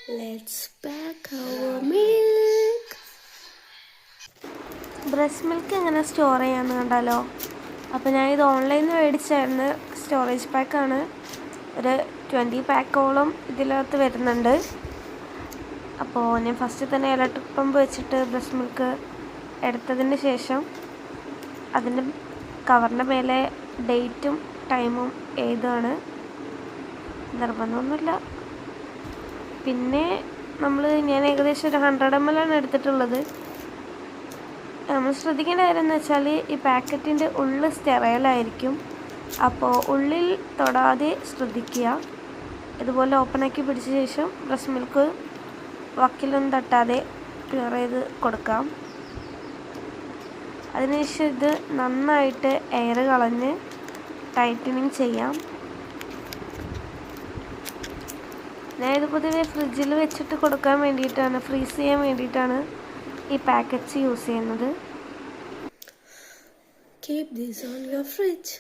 Let's pack our milk. Breast milk എങ്ങനെ store ചെയ്യാമെന്ന് കണ്ടാലോ. അപ്പോൾ ഞാൻ ഇത് ഓൺലൈനിൽ നിന്ന് മേടിച്ചായിരുന്നു. സ്റ്റോറേജ് പാക്കാണ്. ഒരു 20 പാക്കോളം ഇതിനകത്ത് വരുന്നുണ്ട്. അപ്പോൾ ഞാൻ ഫസ്റ്റ് തന്നെ ഇലക്ട്രിക് പമ്പ് വെച്ചിട്ട് ബ്രസ്റ്റ് മിൽക്ക് എടുത്തതിന് ശേഷം അതിൻ്റെ കവറിൻ്റെ മേലെ ഡേറ്റും ടൈമും എഴുതുകയാണ്. നിർബന്ധമൊന്നുമില്ല. പിന്നെ ഞാൻ ഏകദേശം ഒരു 100 ml ആണ് എടുത്തിട്ടുള്ളത്. നമ്മൾ ശ്രദ്ധിക്കേണ്ട കാര്യം എന്ന് വെച്ചാൽ ഈ പാക്കറ്റിൻ്റെ ഉള്ളിൽ സ്റ്റെറൈലായിരിക്കും. അപ്പോൾ ഉള്ളിൽ തൊടാതെ ശ്രദ്ധിക്കുക. ഇതുപോലെ ഓപ്പണാക്കി പിടിച്ച ശേഷം ബ്രസ്റ്റ് മിൽക്ക് വക്കിലൊന്നും തട്ടാതെ ക്ലിയർ ചെയ്ത് കൊടുക്കാം. അതിനുശേഷം ഇത് നന്നായിട്ട് എയർ കളഞ്ഞ് ടൈറ്റനിങ് ചെയ്യാം. ഞാനിത് പൊതുവെ ഫ്രിഡ്ജിൽ വെച്ചിട്ട് കൊടുക്കാൻ വേണ്ടിയിട്ടാണ്, ഫ്രീസ് ചെയ്യാൻ വേണ്ടിയിട്ടാണ് ഈ പാക്കറ്റ്സ് യൂസ് ചെയ്യുന്നത്. Keep this on your fridge.